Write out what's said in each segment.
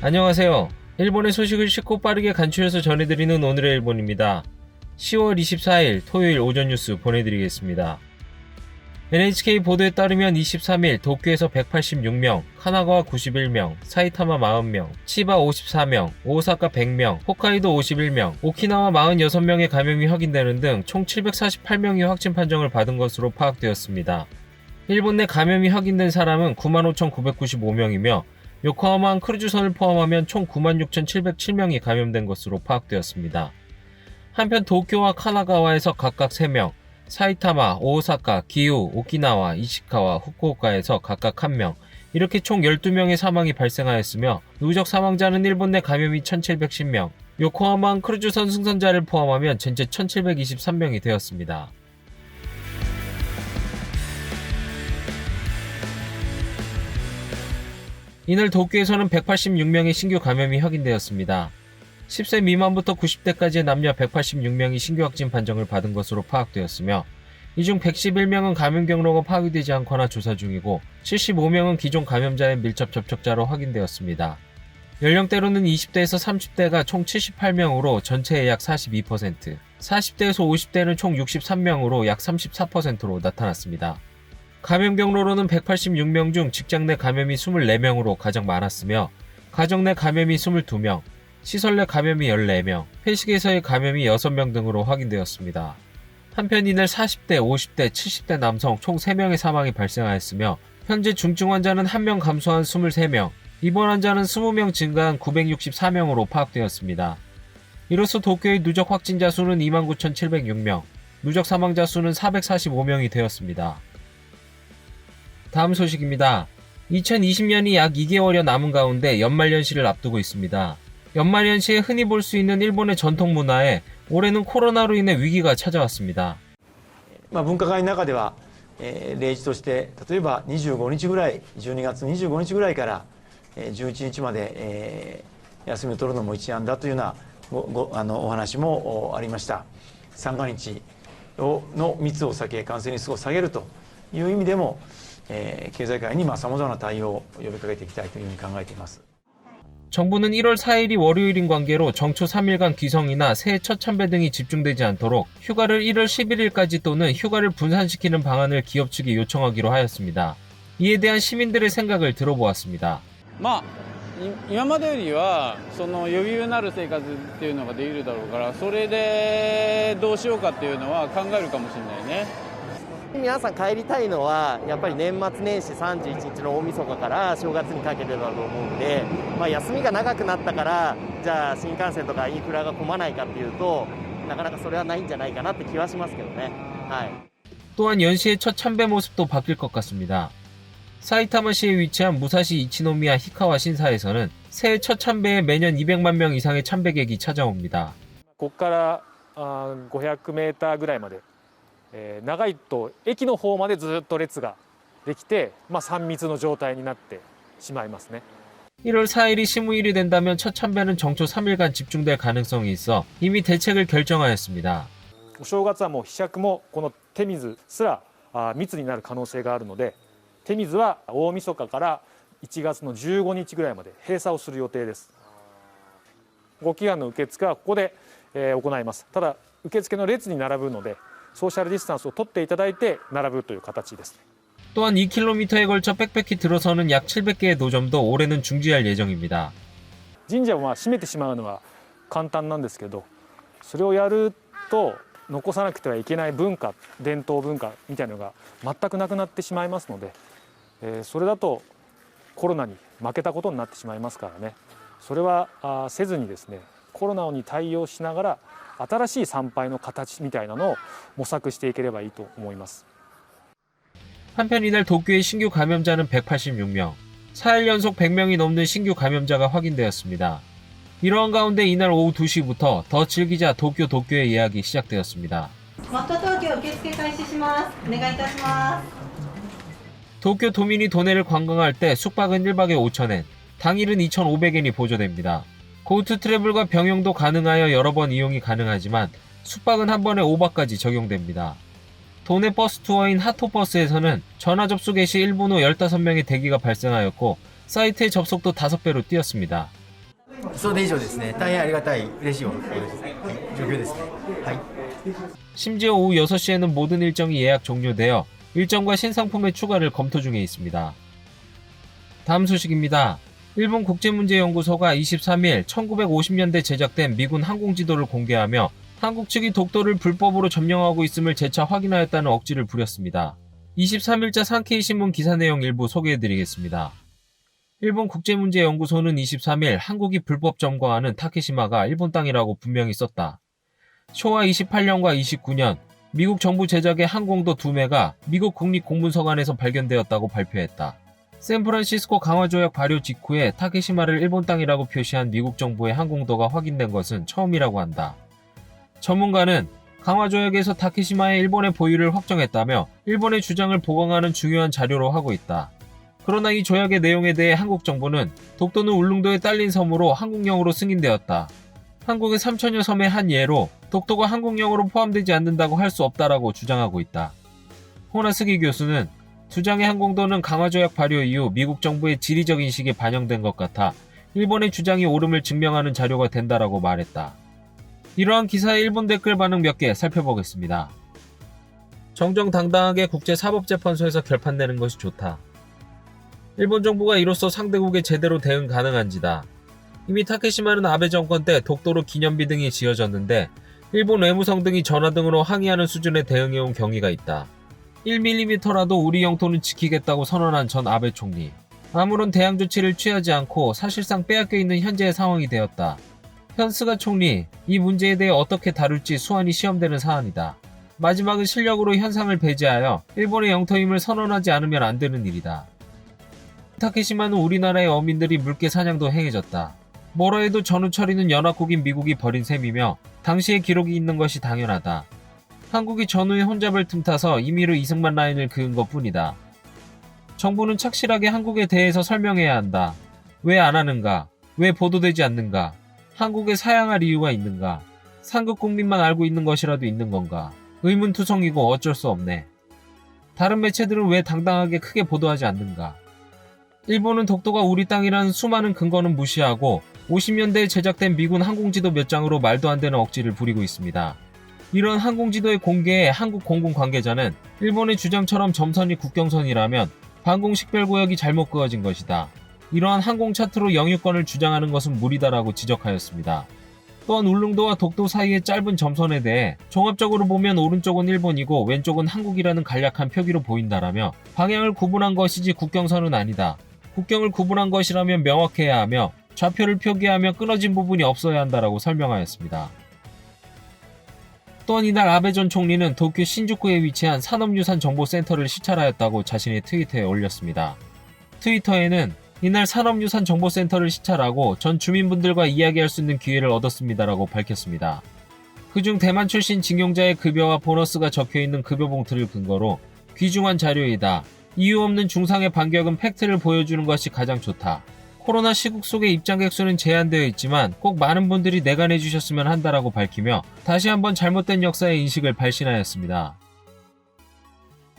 안녕하세요. 일본의 소식을 쉽고 빠르게 간추려서 전해드리는 오늘의 일본입니다. 10월 24일 토요일 오전 뉴스 보내드리겠습니다. NHK 보도에 따르면 23일 도쿄에서 186명, 카나가와 91명, 사이타마 40명, 치바 54명, 오사카 100명, 홋카이도 51명, 오키나와 46명의 감염이 확인되는 등 총 748명이 확진 판정을 받은 것으로 파악되었습니다. 일본 내 감염이 확인된 사람은 95,995명이며 요코하마항 크루즈선을 포함하면 총 96,707명이 감염된 것으로 파악되었습니다. 한편 도쿄와 카나가와에서 각각 3명, 사이타마, 오사카, 기후, 오키나와, 이시카와, 후쿠오카에서 각각 1명, 이렇게 총 12명의 사망이 발생하였으며 누적 사망자는 일본 내 감염이 1,710명, 요코하마항 크루즈선 승선자를 포함하면 전체 1,723명이 되었습니다. 이날 도쿄에서는 186명의 신규 감염이 확인되었습니다. 10세 미만부터 90대까지의 남녀 186명이 신규 확진 판정을 받은 것으로 파악되었으며 이 중 111명은 감염 경로가 파악되지 않거나 조사 중이고 75명은 기존 감염자의 밀접 접촉자로 확인되었습니다. 연령대로는 20대에서 30대가 총 78명으로 전체의 약 42%, 40대에서 50대는 총 63명으로 약 34%로 나타났습니다. 감염 경로로는 186명 중 직장 내 감염이 24명으로 가장 많았으며 가정 내 감염이 22명, 시설 내 감염이 14명, 회식에서의 감염이 6명 등으로 확인되었습니다. 한편 이날 40대, 50대, 70대 남성 총 3명의 사망이 발생하였으며 현재 중증 환자는 1명 감소한 23명, 입원 환자는 20명 증가한 964명으로 파악되었습니다. 이로써 도쿄의 누적 확진자 수는 29,706명, 누적 사망자 수는 445명이 되었습니다. 다음 소식입니다. 2020년이 약 2개월여 남은 가운데 연말연시를 앞두고 있습니다. 연말연시에 흔히 볼 수 있는 일본의 전통 문화에 올해는 코로나로 인해 위기가 찾아왔습니다. 分科会の中では、例示として例えば25日ぐらい12月25日ぐらいから11日まで、休みを取るのも一案だというようなお話もありました。三が日の密を避け感染リスクを下げるという意味でも、経済界にさまざまな対応を呼びかけていきたいというふうに考えています。 정부는 1월 4일이 월요일인 관계로 정초 3일간 기성이나 새해 첫 참배 등이 집중되지 않도록 휴가를 1월 11일까지 또는 휴가를 분산시키는 방안을 기업 측에 요청하기로 하였습니다. 이에 대한 시민들의 생각을 들어보았습니다. 今までよりはその余裕なる生活っていうのができるだろうから、それでどうしようかっていうのは考えるかもしれないね。皆さん帰りたいのはやっぱり年末年始31日の大晦日から正月にかけてだと思うので、休みが長くなったからじゃあ新幹線とかインフラが混まないかっていうとなかなかそれはないんじゃないかなって気はしますけどね。또한 연시의 첫 참배 모습도 바뀔 것 같습니다. 사이타마시에 위치한 무사시 이치노미야 히카와 신사에서는 새해 첫 참배에 매년 200만 명 이상의 참배객이 찾아옵니다. ここから500メーターぐらいまで長いと駅の方までずっと列ができて、3密の状態になってしまいますね。 1월 4일이 시무일이 된다면 첫 참배는 정초 3일간 집중될 가능성이 있어 이미 대책을 결정하였습니다. お正月はもうひしゃくもこの手水すら密になる可能性があるので、手水は大晦日から1月の15日ぐらいまで閉鎖をする予定です。ご祈願の受付はここで行います。ただ受付の列に並ぶので 소셜 디스턴스を取っていただいて並ぶという形です。 또한 2km에 걸쳐 빽빽히 들어서는 약 700개의 노점도 올해는 중지할 예정입니다. 神社を閉めてしまうのは簡単なんですけど、それをやると残さなくてはいけない文化、伝統文化みたいなのが全くなくなってしまいますので、それだとコロナに負けたことになってしまいますからね。それはせずにですね、コロナに対応しながら 新しい参拝の形みたいなのを模索していければいいと思います。 한편 이날 도쿄의 신규 감염자는 186명, 4일 연속 100명이 넘는 신규 감염자가 확인되었습니다. 이러한 가운데 이날 오후 2시부터 더 즐기자 도쿄의 예약이 시작되었습니다. 도쿄 도민이 도내를 관광할 때 숙박은 1박에 5,000엔, 당일은 2,500엔이 보조됩니다. 고투 트래블과 병용도 가능하여 여러 번 이용이 가능하지만 숙박은 한 번에 5박까지 적용됩니다. 도내 버스 투어인 하토버스에서는 전화 접수 개시 1분 후 15명의 대기가 발생하였고 사이트의 접속도 5배로 뛰었습니다. それで以上ですね。大変ありがたい、嬉しい状況ですね。はい。 심지어 오후 6시에는 모든 일정이 예약 종료되어 일정과 신상품의 추가를 검토 중에 있습니다. 다음 소식입니다. 일본 국제문제연구소가 23일 1950년대 제작된 미군 항공지도를 공개하며 한국 측이 독도를 불법으로 점령하고 있음을 재차 확인하였다는 억지를 부렸습니다. 23일자 산케이 신문 기사 내용 일부 소개해드리겠습니다. 일본 국제문제연구소는 23일 한국이 불법 점거하는 타케시마가 일본 땅이라고 분명히 썼다. 쇼와 28년과 29년 미국 정부 제작의 항공도 2매가 미국 국립공문서관에서 발견되었다고 발표했다. 샌프란시스코 강화조약 발효 직후에 타케시마를 일본 땅이라고 표시한 미국 정부의 항공도가 확인된 것은 처음이라고 한다. 전문가는 강화조약에서 타케시마의 일본의 보유를 확정했다며 일본의 주장을 보강하는 중요한 자료로 하고 있다. 그러나 이 조약의 내용에 대해 한국 정부는 독도는 울릉도에 딸린 섬으로 한국령으로 승인되었다. 한국의 3천여 섬의 한 예로 독도가 한국령으로 포함되지 않는다고 할 수 없다라고 주장하고 있다. 호나스기 교수는 두 장의 항공도는 강화조약 발효 이후 미국 정부의 지리적 인식이 반영된 것 같아 일본의 주장이 옳음을 증명하는 자료가 된다라고 말했다. 이러한 기사의 일본 댓글 반응 몇 개 살펴보겠습니다. 정정당당하게 국제사법재판소에서 결판내는 것이 좋다. 일본 정부가 이로써 상대국에 제대로 대응 가능한지다. 이미 타케시마는 아베 정권 때 독도로 기념비 등이 지어졌는데 일본 외무성 등이 전화 등으로 항의하는 수준의 대응해온 경위가 있다. 1mm라도 우리 영토는 지키겠다고 선언한 전 아베 총리. 아무런 대항 조치를 취하지 않고 사실상 빼앗겨 있는 현재의 상황이 되었다. 현 스가 총리, 이 문제에 대해 어떻게 다룰지 수완이 시험되는 사안이다. 마지막은 실력으로 현상을 배제하여 일본의 영토임을 선언하지 않으면 안 되는 일이다. 타케시마는 우리나라의 어민들이 물개 사냥도 행해졌다. 뭐라 해도 전후 처리는 연합국인 미국이 벌인 셈이며 당시의 기록이 있는 것이 당연하다. 한국이 전후에 혼잡을 틈타서 임의로 이승만 라인을 그은 것뿐이다. 정부는 착실하게 한국에 대해서 설명해야 한다. 왜 안 하는가? 왜 보도되지 않는가? 한국에 사양할 이유가 있는가? 상급 국민만 알고 있는 것이라도 있는 건가? 의문투성이고 어쩔 수 없네. 다른 매체들은 왜 당당하게 크게 보도하지 않는가? 일본은 독도가 우리 땅이라는 수많은 근거는 무시하고 50년대에 제작된 미군 항공지도 몇 장으로 말도 안 되는 억지를 부리고 있습니다. 이런 항공지도의 공개에 한국 공군 관계자는 일본의 주장처럼 점선이 국경선이라면 방공식별구역이 잘못 그어진 것이다. 이러한 항공 차트로 영유권을 주장하는 것은 무리다라고 지적하였습니다. 또한 울릉도와 독도 사이의 짧은 점선에 대해 종합적으로 보면 오른쪽은 일본이고 왼쪽은 한국이라는 간략한 표기로 보인다라며 방향을 구분한 것이지 국경선은 아니다. 국경을 구분한 것이라면 명확해야 하며 좌표를 표기하며 끊어진 부분이 없어야 한다라고 설명하였습니다. 또한 이날 아베 전 총리는 도쿄 신주쿠에 위치한 산업유산정보센터를 시찰하였다고 자신의 트위터에 올렸습니다. 트위터에는 이날 산업유산정보센터를 시찰하고 전 주민분들과 이야기할 수 있는 기회를 얻었습니다라고 밝혔습니다. 그중 대만 출신 징용자의 급여와 보너스가 적혀있는 급여 봉투를 근거로 귀중한 자료이다. 이유 없는 중상의 반격은 팩트를 보여주는 것이 가장 좋다. 코로나 시국 속에 입장객 수는 제한되어 있지만 꼭 많은 분들이 내관해 주셨으면 한다라고 밝히며 다시 한번 잘못된 역사의 인식을 발신하였습니다.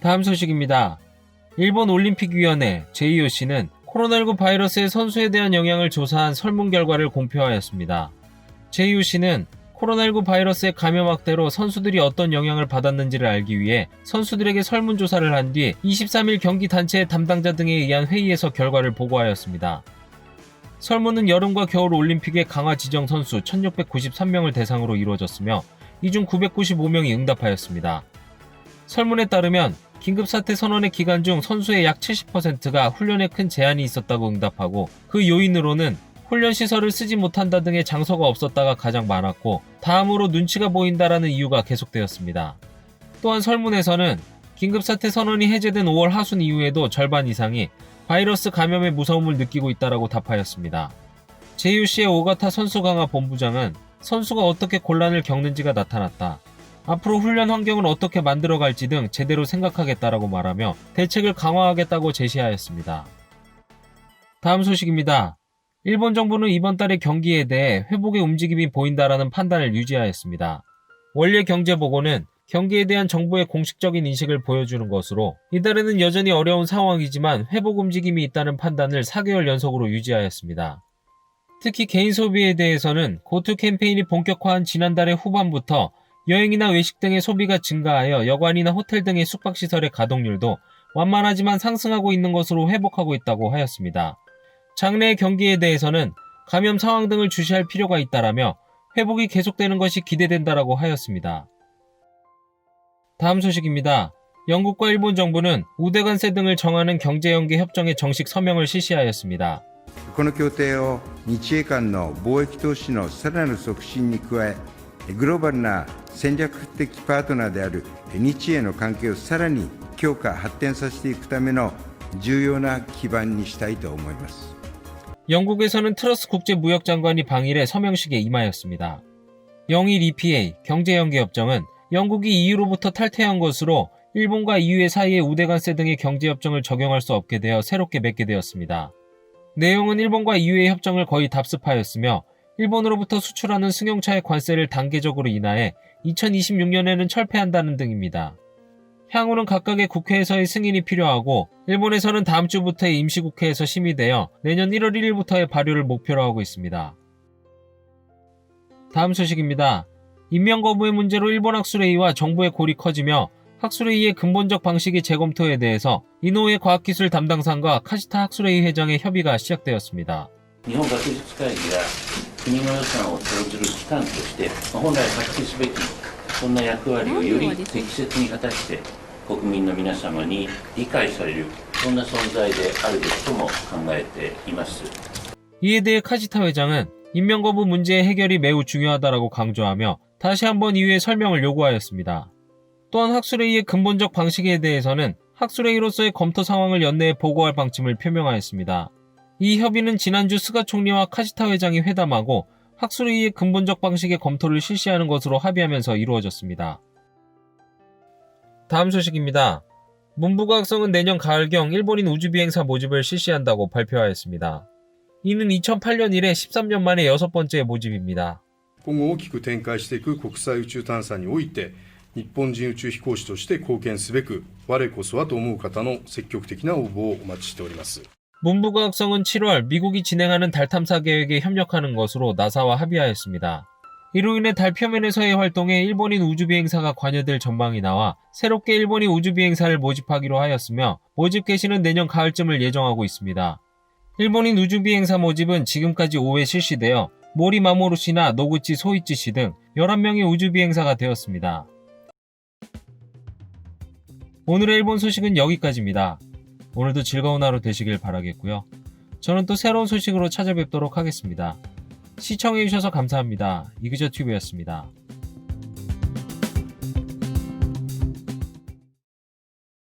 다음 소식입니다. 일본 올림픽위원회 JOC는 코로나19 바이러스의 선수에 대한 영향을 조사한 설문 결과를 공표하였습니다. JOC는 코로나19 바이러스의 감염 확대로 선수들이 어떤 영향을 받았는지를 알기 위해 선수들에게 설문조사를 한 뒤 23일 경기 단체의 담당자 등에 의한 회의에서 결과를 보고하였습니다. 설문은 여름과 겨울 올림픽의 강화 지정 선수 1693명을 대상으로 이루어졌으며 이 중 995명이 응답하였습니다. 설문에 따르면 긴급사태 선언의 기간 중 선수의 약 70%가 훈련에 큰 제한이 있었다고 응답하고 그 요인으로는 훈련시설을 쓰지 못한다 등의 장소가 없었다가 가장 많았고 다음으로 눈치가 보인다라는 이유가 계속되었습니다. 또한 설문에서는 긴급사태 선언이 해제된 5월 하순 이후에도 절반 이상이 바이러스 감염의 무서움을 느끼고 있다라고 답하였습니다. JOC의 오가타 선수 강화 본부장은 선수가 어떻게 곤란을 겪는지가 나타났다. 앞으로 훈련 환경을 어떻게 만들어갈지 등 제대로 생각하겠다라고 말하며 대책을 강화하겠다고 제시하였습니다. 다음 소식입니다. 일본 정부는 이번 달의 경기에 대해 회복의 움직임이 보인다라는 판단을 유지하였습니다. 원래 경제보고는 경기에 대한 정부의 공식적인 인식을 보여주는 것으로 이달에는 여전히 어려운 상황이지만 회복 움직임이 있다는 판단을 4개월 연속으로 유지하였습니다. 특히 개인 소비에 대해서는 고투 캠페인이 본격화한 지난달의 후반부터 여행이나 외식 등의 소비가 증가하여 여관이나 호텔 등의 숙박시설의 가동률도 완만하지만 상승하고 있는 것으로 회복하고 있다고 하였습니다. 장래의 경기에 대해서는 감염 상황 등을 주시할 필요가 있다라며 회복이 계속되는 것이 기대된다라고 하였습니다. 다음 소식입니다. 영국과 일본 정부는 우대관세 등을 정하는 경제연계 협정에 정식 서명을 실시하였습니다. この協定を日英間の貿易投資のさらなる促進に加え、グローバルな戦略的パートナーである日英の関係をさらに強化発展させていくための重要な基盤にしたいと思います。 영국에서는 트러스 국제무역장관이 방일에 서명식에 임하였습니다. 영일 EPA 경제연계협정은 영국이 EU로부터 탈퇴한 것으로 일본과 EU의 사이에 우대관세 등의 경제협정을 적용할 수 없게 되어 새롭게 맺게 되었습니다. 내용은 일본과 EU의 협정을 거의 답습하였으며 일본으로부터 수출하는 승용차의 관세를 단계적으로 인하해 2026년에는 철폐한다는 등입니다. 향후는 각각의 국회에서의 승인이 필요하고 일본에서는 다음 주부터의 임시국회에서 심의되어 내년 1월 1일부터의 발효를 목표로 하고 있습니다. 다음 소식입니다. 임명 거부의 문제로 일본 학술회의와 정부의 골이 커지며 학술회의의 근본적 방식의 재검토에 대해서 이노우에 과학기술 담당상과 카시타 학술회의 회장의 협의가 시작되었습니다. 日本学術会議が国の予算を投じる機関として本来発揮すべきそんな役割をより適切に果たして国民の皆様に理解されるそんな存在であるべきとも考えています。 이에 대해 카시타 회장은 임명 거부 문제의 해결이 매우 중요하다라고 강조하며 다시 한번 이유의 설명을 요구하였습니다. 또한 학술회의의 근본적 방식에 대해서는 학술회의로서의 검토 상황을 연내에 보고할 방침을 표명하였습니다. 이 협의는 지난주 스가 총리와 카시타 회장이 회담하고 학술회의의 근본적 방식의 검토를 실시하는 것으로 합의하면서 이루어졌습니다. 다음 소식입니다. 문부과학성은 내년 가을경 일본인 우주비행사 모집을 실시한다고 발표하였습니다. 이는 2008년 이래 13년 만에 6번째 모집입니다. 今後大きく展開していく国際宇宙探査において日本人宇宙飛行士として貢献すべく我こそはと思う方の積極的な応募をお待ちしております。 문부과학성은 7월 미국이 진행하는 달 탐사 계획에 협력하는 것으로 나사와 합의하였습니다. 이로 인해 달 표면에서의 활동에 일본인 우주비행사가 관여될 전망이 나와 새롭게 일본인 우주비행사를 모집하기로 하였으며 모집 개시는 내년 가을쯤을 예정하고 있습니다. 일본인 우주비행사 모집은 지금까지 5회 실시되어 모리 마모루 씨나 노구치 소이치 씨 등 11명의 우주비행사가 되었습니다. 오늘의 일본 소식은 여기까지입니다. 오늘도 즐거운 하루 되시길 바라겠고요. 저는 또 새로운 소식으로 찾아뵙도록 하겠습니다. 시청해주셔서 감사합니다. 이그저튜브였습니다.